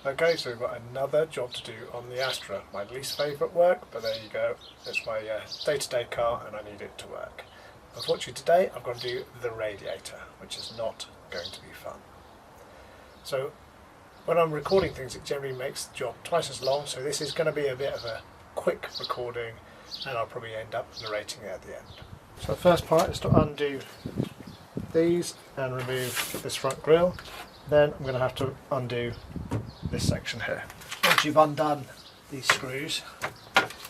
Okay, so we've got another job to do on the Astra. My least favourite work, but there you go. It's my day-to-day car and I need it to work. Unfortunately today I've got to do the radiator, which is not going to be fun. So when I'm recording things it generally makes the job twice as long, so this is going to be a bit of a quick recording and I'll probably end up narrating it at the end. So the first part is to undo these and remove this front grille. Then I'm going to have to undo this section here. Once you've undone these screws,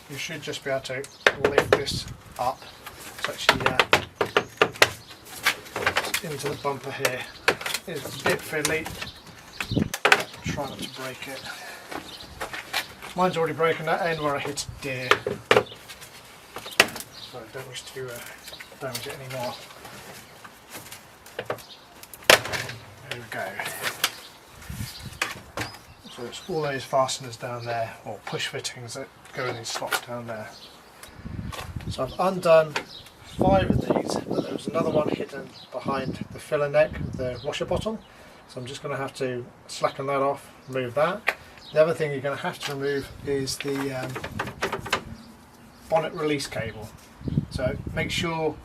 you should just be able to lift this up. It's actually into the bumper here. It's a bit fiddly. Try not to break it. Mine's already broken that end where I hit a deer. So I don't wish to damage it anymore. There we go. So it's all those fasteners down there, or push fittings that go in these slots down there. So I've undone 5 of these, but there was another one hidden behind the filler neck of the washer bottom. So I'm just going to have to slacken that off, remove that. The other thing you're going to have to remove is the bonnet release cable. So make sure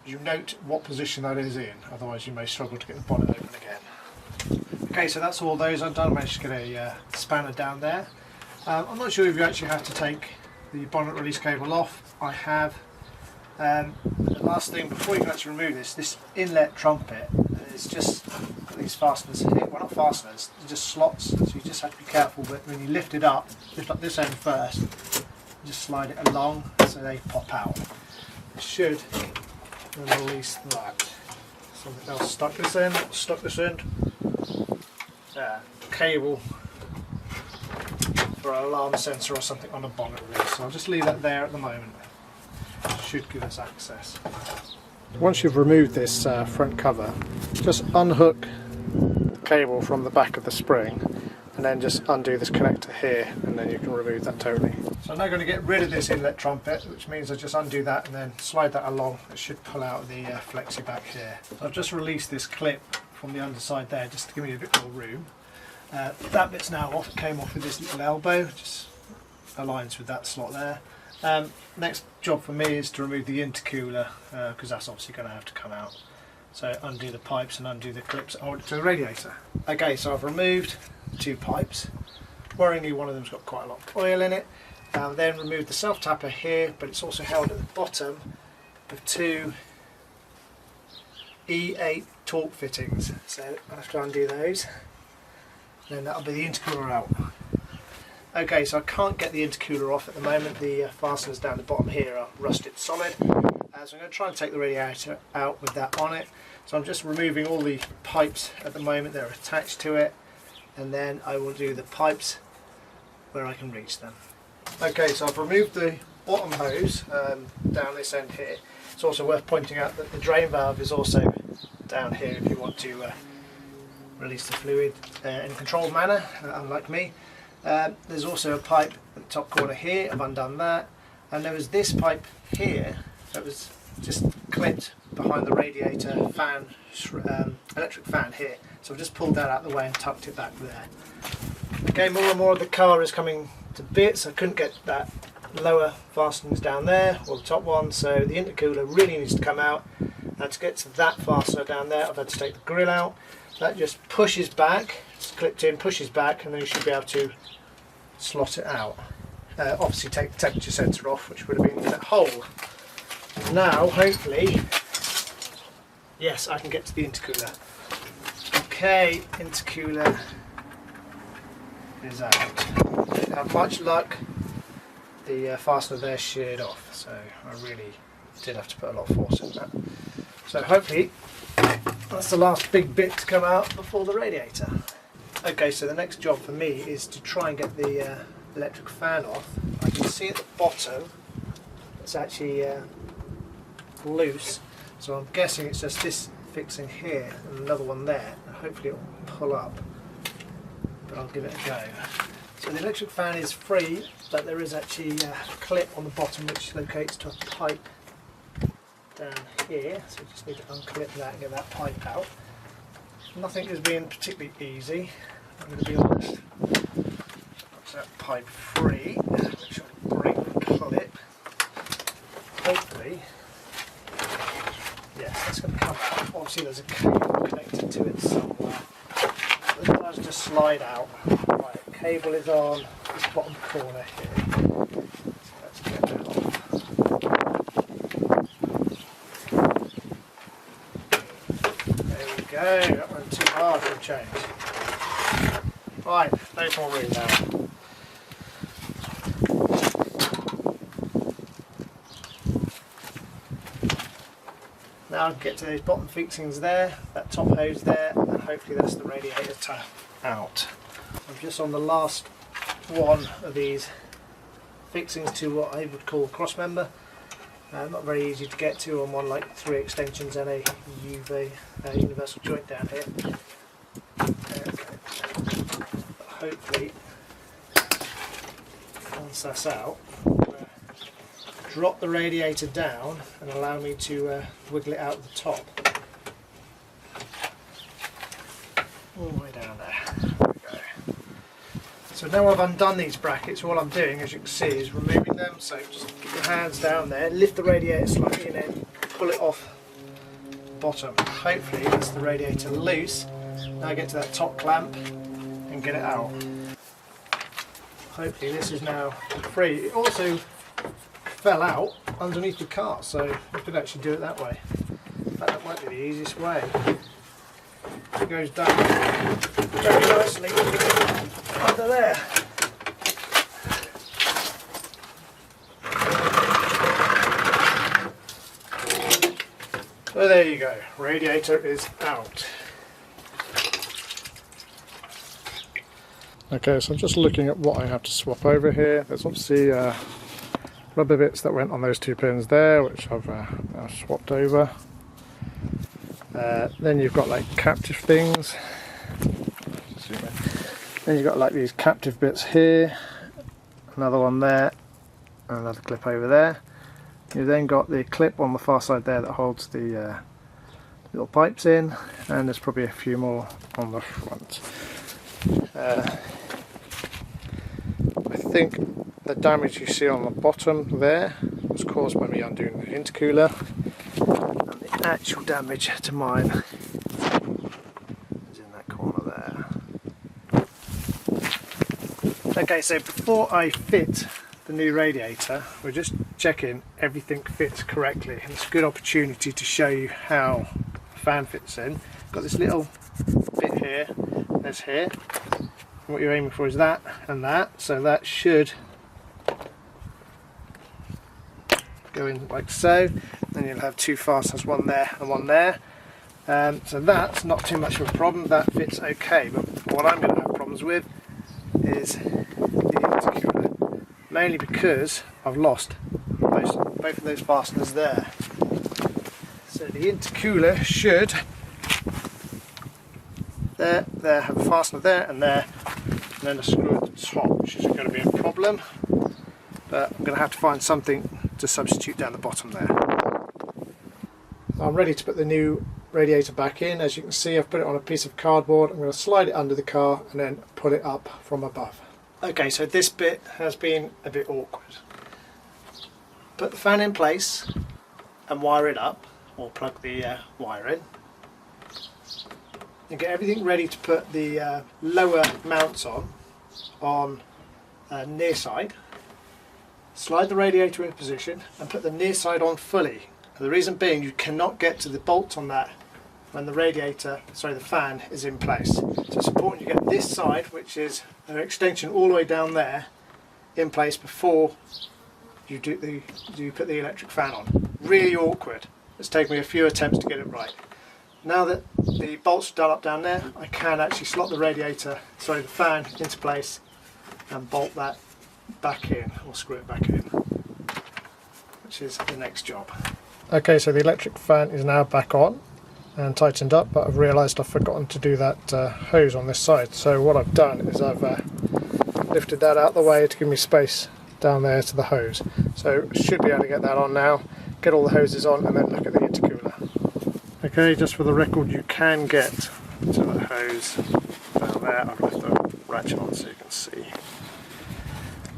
you note what position that is in, otherwise you may struggle to get the bonnet open again. Okay, so that's all those undone. I managed to get a spanner down there. I'm not sure if you actually have to take the bonnet release cable off. I have. The last thing before you can actually remove this inlet trumpet is just these fasteners here. Well, not fasteners, they're just slots, so you just have to be careful. But when you lift it up, lift up this end first, just slide it along so they pop out. It should release that. Something else stuck this end. Cable for an alarm sensor or something on a bonnet release. So I'll just leave that there at the moment. Should give us access. Once you've removed this front cover, just unhook the cable from the back of the spring and then just undo this connector here, and then you can remove that totally. So I'm now going to get rid of this inlet trumpet, which means I just undo that and then slide that along. It should pull out the flexi back here. So I've just released this clip from the underside there just to give me a bit more room. That bit's now off. It came off with this little elbow, just aligns with that slot there. Next job for me is to remove the intercooler, because that's obviously going to have to come out. So undo the pipes and undo the clips and hold it to the radiator. Okay, so I've removed 2 pipes. Worryingly, one of them's got quite a lot of oil in it. Then removed the self tapper here, but it's also held at the bottom of 2 E8 torque fittings. So I have to undo those. Then that'll be the intercooler out. Okay, so I can't get the intercooler off at the moment. The fasteners down the bottom here are rusted solid. So I'm going to try and take the radiator out with that on it. So I'm just removing all the pipes at the moment that are attached to it, and then I will do the pipes where I can reach them. Okay, so I've removed the bottom hose down this end here. It's also worth pointing out that the drain valve is also down here if you want to release the fluid in a controlled manner, unlike me. There's also a pipe at the top corner here. I've undone that, and there was this pipe here that was just clipped behind the radiator fan, electric fan here. So I've just pulled that out of the way and tucked it back there. Okay, more and more of the car is coming to bits. I couldn't get that lower fastenings down there, or the top one, so the intercooler really needs to come out. Now to get to that fastener down there, I've had to take the grill out. That just pushes back, it's clipped in, pushes back, and then you should be able to slot it out. Obviously take the temperature sensor off, which would have been in that hole. Now, hopefully, yes, I can get to the intercooler. Okay, intercooler is out. Didn't have much luck. The fastener there sheared off, so I really did have to put a lot of force in that. So hopefully that's the last big bit to come out before the radiator. Okay, so the next job for me is to try and get the electric fan off. I can see at the bottom it's actually loose, so I'm guessing it's just this fixing here and another one there, and hopefully it will pull up, but I'll give it a go. So the electric fan is free, but there is actually a clip on the bottom which locates to a pipe down here, so you just need to unclip that and get that pipe out. Nothing is being particularly easy. I'm going to be honest. That's that pipe free, which will break the clip. Hopefully, yes, that's going to come out. Obviously there's a cable connected to it somewhere. It does just slide out. Right, cable is on this bottom corner here. So let's get that off. There we go, that went too hard for a change. Right, there's more room now. Now I can get to those bottom fixings there, that top hose there, and hopefully that's the radiator out. I'm just on the last one of these fixings to what I would call a cross member. Not very easy to get to on one, like 3 extensions and a universal joint down here. Okay. Hopefully, once that's out, drop the radiator down and allow me to wiggle it out the top. All the way down there. There we go. So now I've undone these brackets, all I'm doing, as you can see, is removing them. So just get your hands down there, lift the radiator slightly and then pull it off the bottom. Hopefully that's the radiator loose. Now I get to that top clamp and get it out. Hopefully this is now free. It also fell out underneath the car, so I could actually do it that way. In fact, that might be the easiest way. It goes down very nicely under there. So there you go, radiator is out. Okay, so I'm just looking at what I have to swap over here. There's obviously rubber bits that went on those 2 pins there, which I've now swapped over. Then you've got like captive things. Then you've got like these captive bits here, another one there, and another clip over there. You've then got the clip on the far side there that holds the little pipes in, and there's probably a few more on the front. I think the damage you see on the bottom there was caused by me undoing the intercooler, and the actual damage to mine is in that corner there. Okay, so before I fit the new radiator, we're just checking everything fits correctly, and it's a good opportunity to show you how the fan fits in. Got this little bit here, there's here. What you're aiming for is that and that, so that should go in like so. Then you'll have 2 fasteners, one there and one there. So that's not too much of a problem, that fits okay. But what I'm going to have problems with is the intercooler, mainly because I've lost both of those fasteners there. So the intercooler should there have a fastener there and there, and then a screw at the top, which isn't going to be a problem, but I'm going to have to find something to substitute down the bottom there. I'm ready to put the new radiator back in. As you can see, I've put it on a piece of cardboard. I'm going to slide it under the car and then put it up from above. Okay, so this bit has been a bit awkward. Put the fan in place and wire it up, or plug the wire in. And get everything ready to put the lower mounts on near side. Slide the radiator in position and put the near side on fully. And the reason being, you cannot get to the bolts on that when the the fan is in place. So it's important you get this side, which is an extension all the way down there, in place before you put the electric fan on. Really awkward. It's taken me a few attempts to get it right. Now that the bolts are done up down there, I can actually slot the fan into place and bolt that back in, or screw it back in, which is the next job. Okay, so the electric fan is now back on and tightened up, but I've realised I've forgotten to do that hose on this side. So what I've done is I've lifted that out the way to give me space down there to the hose. So should be able to get that on now, get all the hoses on, and then look at the intercooler. Okay, just for the record, you can get to the hose down there. I've left the latch on so you can see.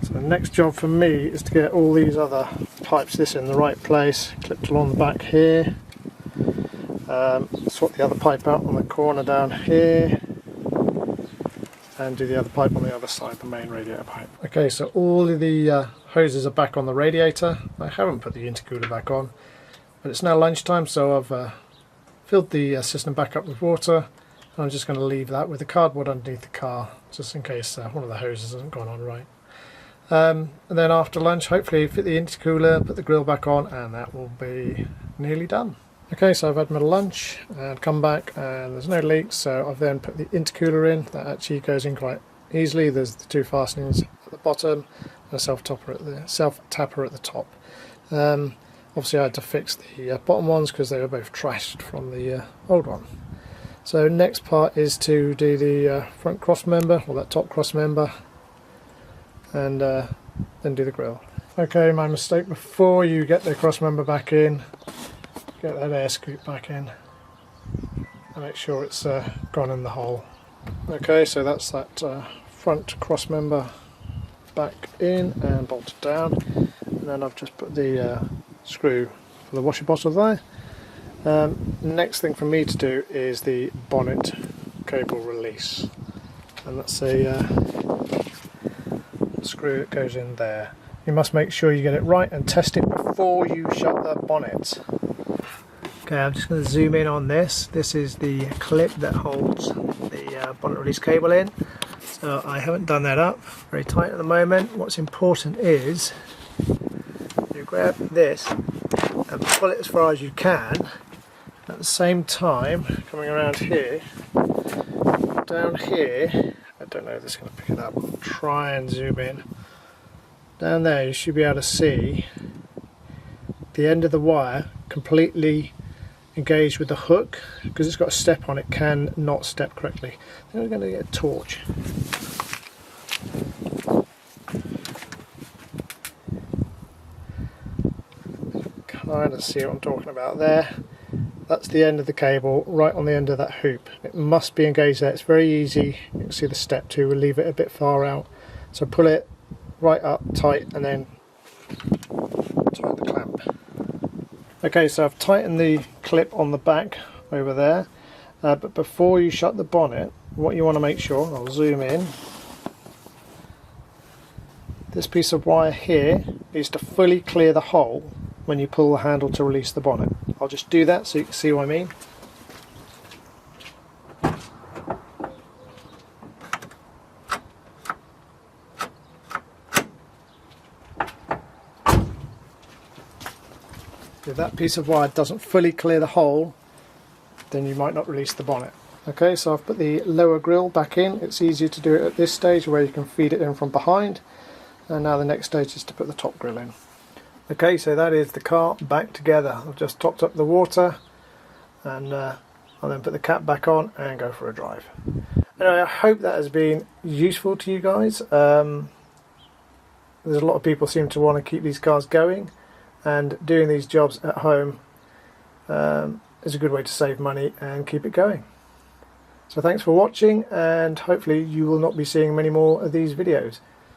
So the next job for me is to get all these other pipes in the right place, clipped along the back here. Swap the other pipe out on the corner down here, and do the other pipe on the other side, the main radiator pipe. Okay, so all of the hoses are back on the radiator. I haven't put the intercooler back on, but it's now lunchtime, so I've filled the system back up with water. I'm just going to leave that with the cardboard underneath the car, just in case one of the hoses hasn't gone on right. And then after lunch, hopefully fit the intercooler, put the grill back on, and that will be nearly done. Okay, so I've had my lunch and come back, and there's no leaks, so I've then put the intercooler in. That actually goes in quite easily. There's the two fastenings at the bottom and a self-tapper at the top. Obviously I had to fix the bottom ones because they were both trashed from the old one. So next part is to do the front cross member, or that top cross member, and then do the grill. Okay, my mistake: before you get the cross member back in, get that air scoop back in and make sure it's gone in the hole. Okay, so that's that front cross member back in and bolted down, and then I've just put the screw for the washer bottle there. Next thing for me to do is the bonnet cable release, and that's a screw that goes in there. You must make sure you get it right and test it before you shut the bonnet. Okay, I'm just going to zoom in on this. This is the clip that holds the bonnet release cable in. So I haven't done that up very tight at the moment. What's important is you grab this and pull it as far as you can. At the same time, coming around here, down here, I don't know if this is going to pick it up, I'll try and zoom in. Down there you should be able to see the end of the wire completely engaged with the hook. Because it's got a step on, it can not step correctly. Then we're going to get a torch. Kind of see what I'm talking about there. That's the end of the cable, right on the end of that hoop. It must be engaged there. It's very easy. You can see the step too. We'll leave it a bit far out. So pull it right up tight and then tighten the clamp. Okay, so I've tightened the clip on the back over there. But before you shut the bonnet, what you want to make sure, I'll zoom in, this piece of wire here needs to fully clear the hole when you pull the handle to release the bonnet. I'll just do that so you can see what I mean. If that piece of wire doesn't fully clear the hole, then you might not release the bonnet. Okay, so I've put the lower grill back in. It's easier to do it at this stage where you can feed it in from behind. And now the next stage is to put the top grill in. Okay, so that is the car back together. I've just topped up the water, and I'll then put the cap back on and go for a drive. Anyway, I hope that has been useful to you guys. There's a lot of people seem to want to keep these cars going, and doing these jobs at home is a good way to save money and keep it going. So thanks for watching, and hopefully you will not be seeing many more of these videos.